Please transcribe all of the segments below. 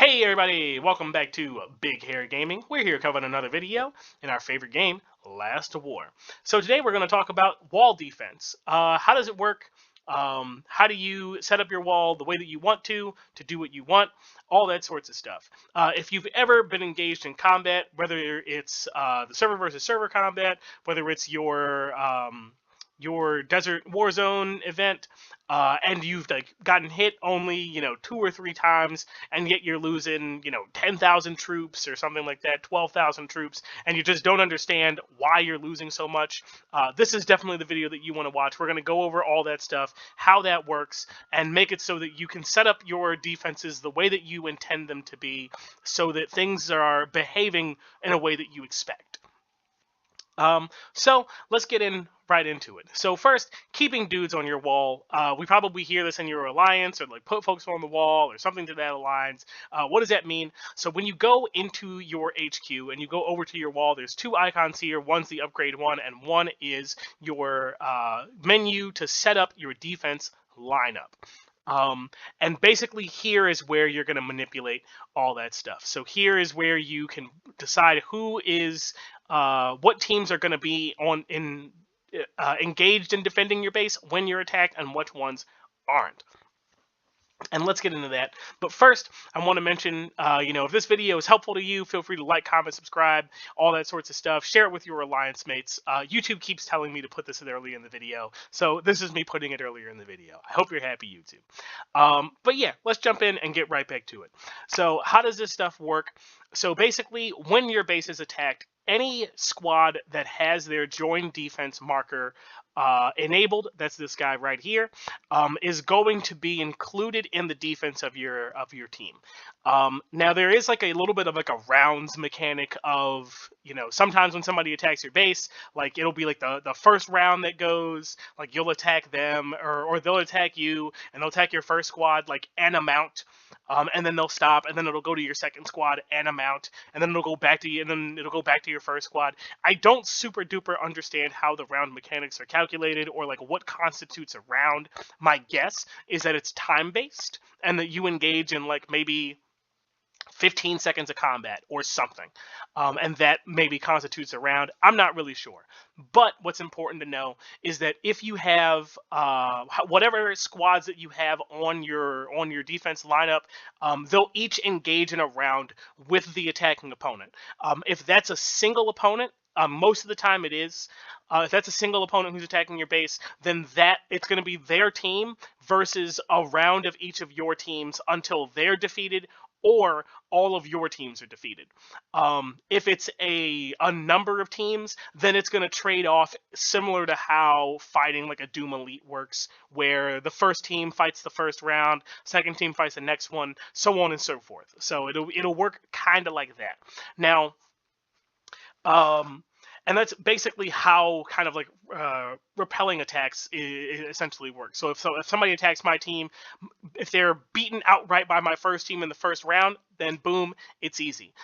Hey everybody, welcome back to Big Hair Gaming. We're here covering another video in our favorite game, Last War. So today we're going to talk about wall defense. How does it work? How do you set up your wall the way that you want to do what you want, all that sorts of stuff. If you've ever been engaged in combat, whether it's the server versus server combat, whether it's your desert war zone event, and you've like gotten hit only 2 or 3 times, and yet you're losing 10,000 troops or something like that, 12,000 troops, and you just don't understand why you're losing so much. This is definitely the video that you want to watch. We're going to go over all that stuff, how that works, and make it so that you can set up your defenses the way that you intend them to be, so that things are behaving in a way that you expect. So let's get right into it. So first, keeping dudes on your wall. We probably hear this in your alliance, or like put folks on the wall, or something to that alliance. What does that mean? So when you go into your HQ and you go over to your wall, there's two icons here. One's the upgrade one, and one is your menu to set up your defense lineup. And basically here is where you're going to manipulate all that stuff. So here is where you can decide who is what teams are going to be engaged in defending your base when you're attacked, and which ones aren't. And let's get into that. But first, I want to mention, if this video is helpful to you, feel free to like, comment, subscribe, all that sorts of stuff. Share it with your alliance mates. YouTube keeps telling me to put this early in the video, so this is me putting it earlier in the video. I hope you're happy, YouTube. But yeah, let's jump in and get right back to it. So how does this stuff work? So basically, when your base is attacked, any squad that has their join defense marker enabled, that's this guy right here, is going to be included in the defense of your team. Now there is like a little bit of like a rounds mechanic of, sometimes when somebody attacks your base, like it'll be like the first round that goes, like you'll attack them, or they'll attack you, and they'll attack your first squad like an amount, and then they'll stop, and then it'll go to your second squad an amount, and then it'll go back to you, and then it'll go back to your first squad. I don't super duper understand how the round mechanics are calculated, or like what constitutes a round. My guess is that it's time based, and that you engage in like maybe 15 seconds of combat or something, and that maybe constitutes a round. I'm not really sure, but what's important to know is that if you have whatever squads that you have on your defense lineup, they'll each engage in a round with the attacking opponent. If that's a single opponent, most of the time it is. If that's a single opponent who's attacking your base, then it's going to be their team versus a round of each of your teams until they're defeated or all of your teams are defeated. If it's a number of teams, then it's going to trade off similar to how fighting like a Doom Elite works, where the first team fights the first round, second team fights the next one, so on and so forth. So it'll work kind of like that. Now, and that's basically how kind of like repelling attacks essentially works. So if somebody attacks my team, if they're beaten outright by my first team in the first round, then boom, it's easy.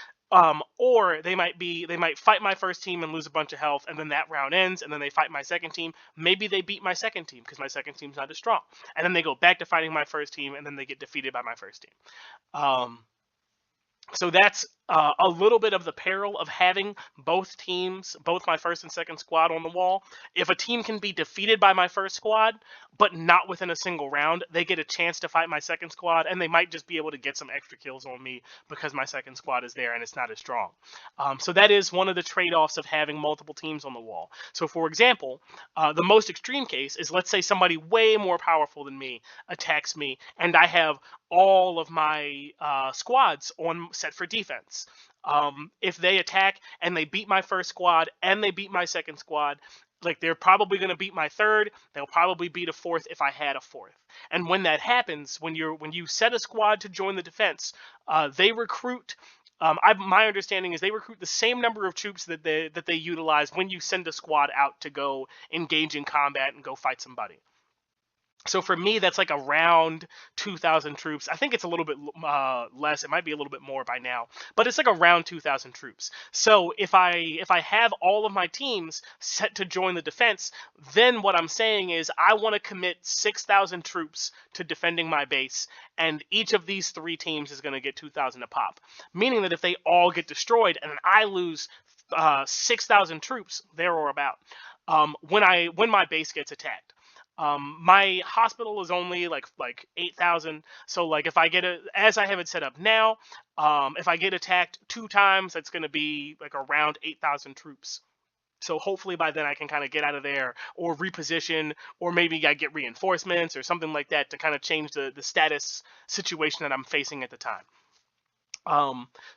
Or they might fight my first team and lose a bunch of health, and then that round ends, and then they fight my second team. Maybe they beat my second team because my second team's not as strong, and then they go back to fighting my first team, and then they get defeated by my first team. So that's a little bit of the peril of having both teams, both my first and second squad on the wall. If a team can be defeated by my first squad, but not within a single round, they get a chance to fight my second squad, and they might just be able to get some extra kills on me because my second squad is there and it's not as strong. So that is one of the trade-offs of having multiple teams on the wall. So for example, the most extreme case is, let's say somebody way more powerful than me attacks me, and I have all of my squads set for defense. If they attack and they beat my first squad and they beat my second squad, like they're probably going to beat my third, they'll probably beat a fourth if I had a fourth. And when that happens, when you set a squad to join the defense, they recruit. My understanding is they recruit the same number of troops that they utilize when you send a squad out to go engage in combat and go fight somebody. So for me, that's like around 2,000 troops. I think it's a little bit less. It might be a little bit more by now, but it's like around 2,000 troops. So if I have all of my teams set to join the defense, then what I'm saying is I want to commit 6,000 troops to defending my base, and each of these three teams is going to get 2,000 a pop. Meaning that if they all get destroyed and I lose 6,000 troops there or about, when my base gets attacked. My hospital is only like 8,000. So like if I get as I have it set up now, if I get attacked 2 times, that's going to be like around 8,000 troops. So hopefully by then I can kind of get out of there or reposition, or maybe I get reinforcements or something like that to kind of change the status situation that I'm facing at the time.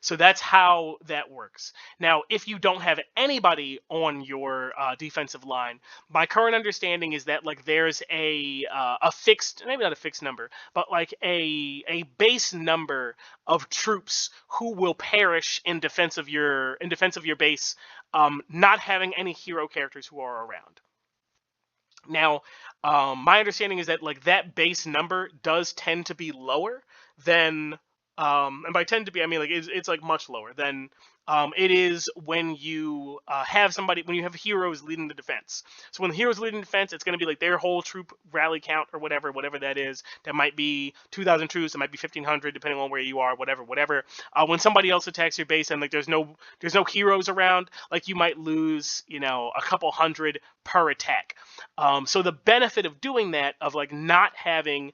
So that's how that works. Now, if you don't have anybody on your defensive line, my current understanding is that like there's a fixed, maybe not a fixed number, but like a base number of troops who will perish in defense of your base, not having any hero characters who are around. Now, my understanding is that like that base number does tend to be lower than, and by tend to be I mean like it's like much lower than it is when you have somebody when you have heroes leading the defense. So when the heroes leading defense, it's going to be like their whole troop rally count or whatever that is. That might be 2,000 troops, that might be 1,500 depending on where you are, whatever. When somebody else attacks your base and like there's no heroes around, like you might lose a couple hundred per attack. So the benefit of doing that, of like not having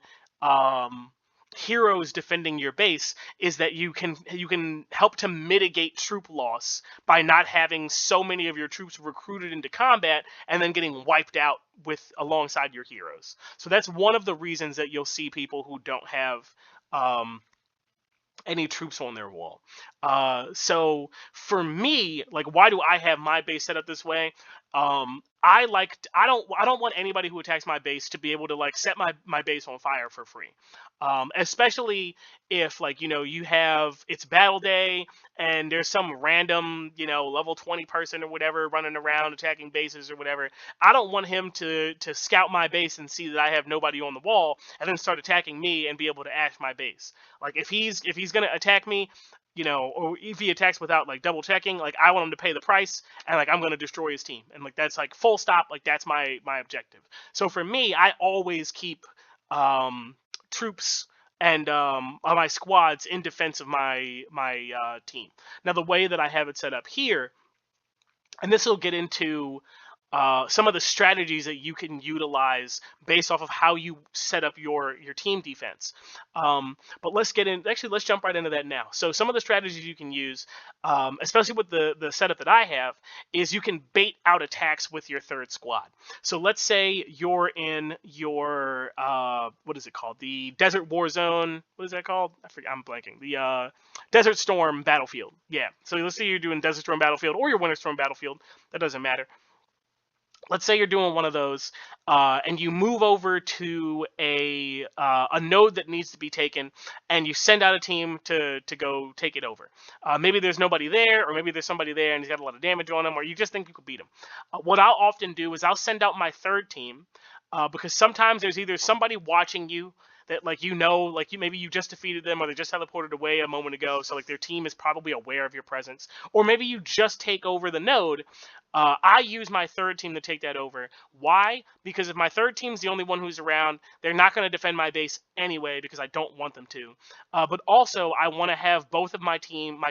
heroes defending your base, is that you can help to mitigate troop loss by not having so many of your troops recruited into combat and then getting wiped out with alongside your heroes. So that's one of the reasons that you'll see people who don't have um, any troops on their wall. So for me, like, why do I have my base set up this way? I don't want anybody who attacks my base to be able to like set my base on fire for free. Especially if like you have it's battle day and there's some random level 20 person or whatever running around attacking bases or whatever. I don't want him to scout my base and see that I have nobody on the wall and then start attacking me and be able to ash my base. Like if he's gonna attack me, or if he attacks without like double checking, like I want him to pay the price, and like I'm gonna destroy his team, and like that's like full stop. Like that's my objective. So for me, I always keep troops and my squads in defense of my team. Now the way that I have it set up here, and this will get into some of the strategies that you can utilize based off of how you set up your team defense. But let's get in. Actually, let's jump right into that now. So some of the strategies you can use, especially with the setup that I have, is you can bait out attacks with your third squad. So let's say you're in your what is it called? The Desert War Zone. What is that called? I forget. I'm blanking. The Desert Storm Battlefield. Yeah. So let's say you're doing Desert Storm Battlefield or your Winter Storm Battlefield. That doesn't matter. Let's say you're doing one of those, and you move over to a node that needs to be taken, and you send out a team to go take it over. Maybe there's nobody there, or maybe there's somebody there and he's got a lot of damage on him, or you just think you could beat him. What I'll often do is I'll send out my third team, because sometimes there's either somebody watching you that like like maybe you just defeated them or they just teleported away a moment ago, so like their team is probably aware of your presence, or maybe you just take over the node. I use my third team to take that over. Why? Because if my third team's the only one who's around, they're not going to defend my base anyway because I don't want them to. But also, I want to have both of my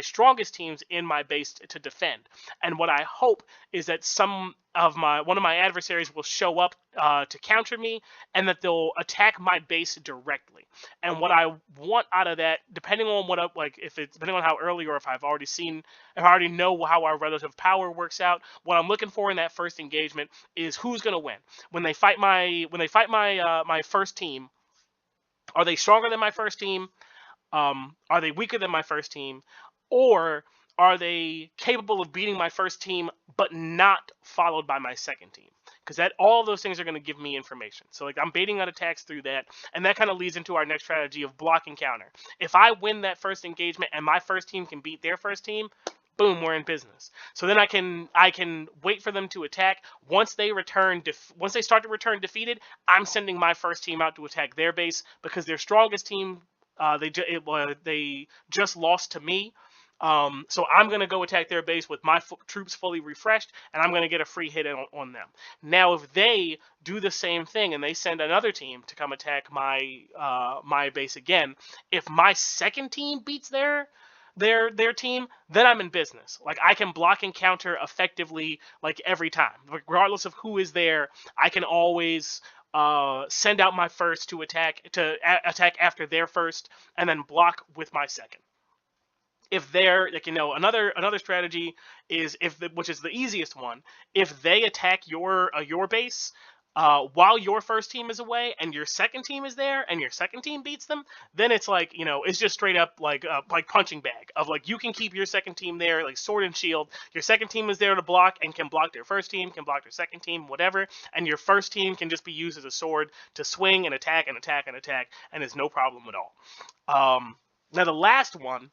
strongest teams in my base to defend. And what I hope is that one of my adversaries will show up to counter me, and that they'll attack my base directly. And what I want out of that, depending on depending on how early or if I already know how our relative power works out, what I'm looking for in that first engagement is who's going to win. When they fight my first team, are they stronger than my first team? Are they weaker than my first team? Or are they capable of beating my first team but not followed by my second team? Because all of those things are going to give me information. So like I'm baiting out attacks through that, and that kind of leads into our next strategy of block and counter. If I win that first engagement and my first team can beat their first team, boom, we're in business. So then I can wait for them to attack. Once they once they start to return defeated, I'm sending my first team out to attack their base because their strongest team, they just lost to me. So I'm going to go attack their base with my troops fully refreshed, and I'm going to get a free hit on them. Now, if they do the same thing and they send another team to come attack my base again, if my second team beats their team, then I'm in business. Like, I can block and counter effectively, like, every time, regardless of who is there. I can always send out my first to attack after their first, and then block with my second. If they're like, another strategy is, which is the easiest one, if they attack your base while your first team is away and your second team is there and your second team beats them, then it's like, it's just straight up like punching bag of, like, you can keep your second team there, like sword and shield. Your second team is there to block and can block their first team, can block their second team, whatever, and your first team can just be used as a sword to swing and attack and attack and attack, and it's no problem at all. Now the last one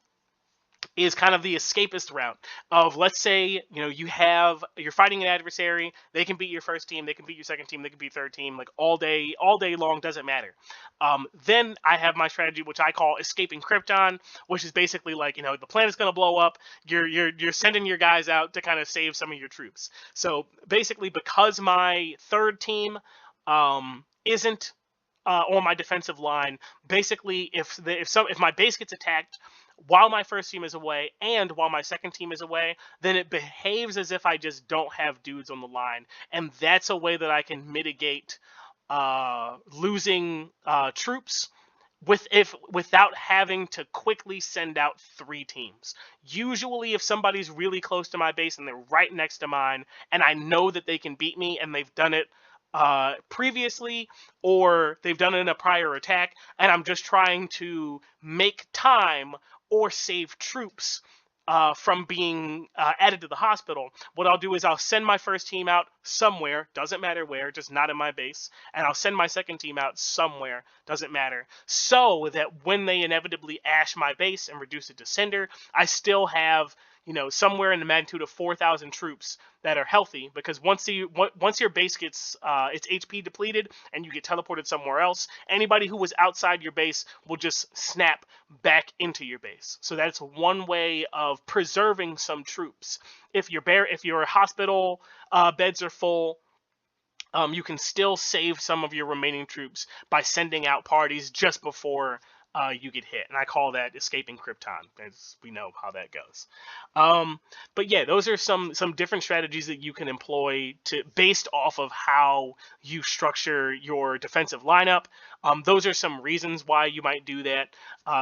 is kind of the escapist route of, let's say, you're fighting an adversary. They can beat your first team, they can beat your second team, they can beat third team, like all day long, doesn't matter. Then I have my strategy, which I call escaping krypton, which is basically like, the planet's going to blow up. You're sending your guys out to kind of save some of your troops. So basically, because my third team isn't on my defensive line, basically, if my base gets attacked while my first team is away and while my second team is away, then it behaves as if I just don't have dudes on the line, and that's a way that I can mitigate losing troops without having to quickly send out 3 teams. Usually, if somebody's really close to my base and they're right next to mine, and I know that they can beat me and they've done it previously, or they've done it in a prior attack, and I'm just trying to make time or save troops from being added to the hospital, what I'll do is I'll send my first team out somewhere, doesn't matter where, just not in my base, and I'll send my second team out somewhere, doesn't matter, so that when they inevitably ash my base and reduce it to cinder, I still have, somewhere in the magnitude of 4,000 troops that are healthy, because once your base gets its HP depleted and you get teleported somewhere else, anybody who was outside your base will just snap back into your base. So that's one way of preserving some troops. If your hospital beds are full, you can still save some of your remaining troops by sending out parties just before you get hit, and I call that escaping krypton, as we know how that goes. But yeah, those are some different strategies that you can employ based off of how you structure your defensive lineup. Those are some reasons why you might do that.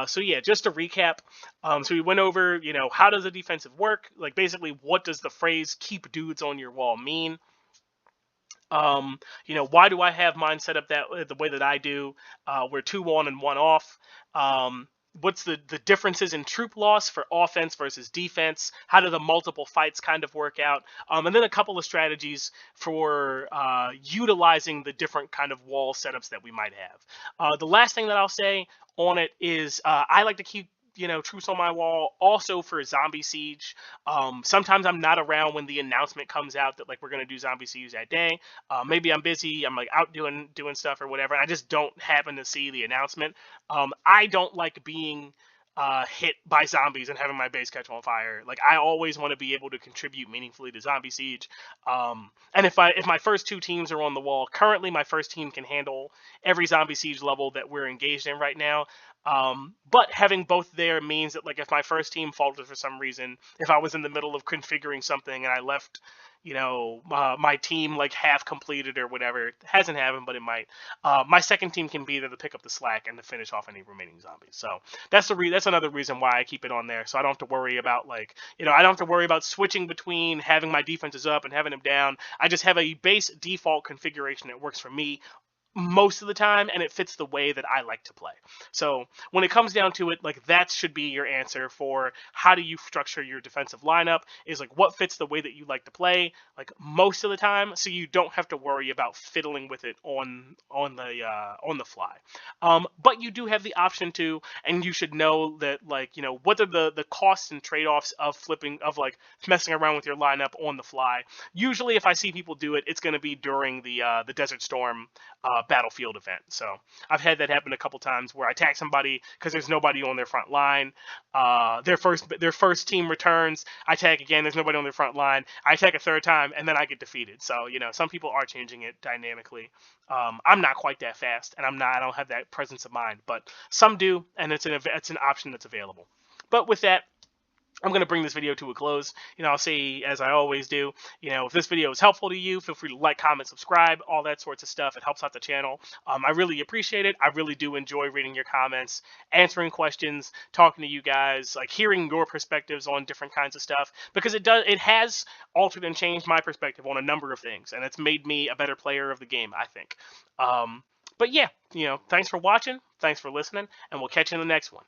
So yeah, just to recap, so we went over, how does the defensive work? Like, basically, what does the phrase "keep dudes on your wall" mean? Why do I have mine set up the way that I do? We're 2 on and 1 off. What's the differences in troop loss for offense versus defense? How do the multiple fights kind of work out? And then a couple of strategies for utilizing the different kind of wall setups that we might have. The last thing that I'll say on it is I like to keep troops on my wall also for zombie siege. Sometimes I'm not around when the announcement comes out that, like, we're going to do zombie siege that day. Maybe I'm busy, I'm like out doing stuff or whatever, and I just don't happen to see the announcement. I don't like being hit by zombies and having my base catch on fire. Like, I always want to be able to contribute meaningfully to zombie siege. And if my first 2 teams are on the wall, currently my first team can handle every zombie siege level that we're engaged in right now. But having both there means that, like, if my first team faltered for some reason, if I was in the middle of configuring something and I left, my team like half completed or whatever, it hasn't happened, but it might. My second team can be there to pick up the slack and to finish off any remaining zombies. So that's another reason why I keep it on there, so I don't have to worry about, like, I don't have to worry about switching between having my defenses up and having them down. I just have a base default configuration that works for me most of the time, and it fits the way that I like to play. So when it comes down to it, like that should be your answer for how do you structure your defensive lineup, is like what fits the way that you like to play, like most of the time, so you don't have to worry about fiddling with it on the fly. But you do have the option to, and you should know that, like, what are the costs and trade-offs of flipping, of like messing around with your lineup on the fly. Usually if I see people do it, it's going to be during the Desert Storm battlefield event. So I've had that happen a couple times where I attack somebody because there's nobody on their front line. Their first team returns. I tag again. There's nobody on their front line. I attack a third time, and then I get defeated. So some people are changing it dynamically. I'm not quite that fast, and I don't have that presence of mind, but some do, and it's an option that's available. But with that, I'm going to bring this video to a close. I'll say, as I always do, if this video is helpful to you, feel free to like, comment, subscribe, all that sorts of stuff. It helps out the channel. I really appreciate it. I really do enjoy reading your comments, answering questions, talking to you guys, like hearing your perspectives on different kinds of stuff, because it has altered and changed my perspective on a number of things, and it's made me a better player of the game, I think. But yeah, thanks for watching, thanks for listening, and we'll catch you in the next one.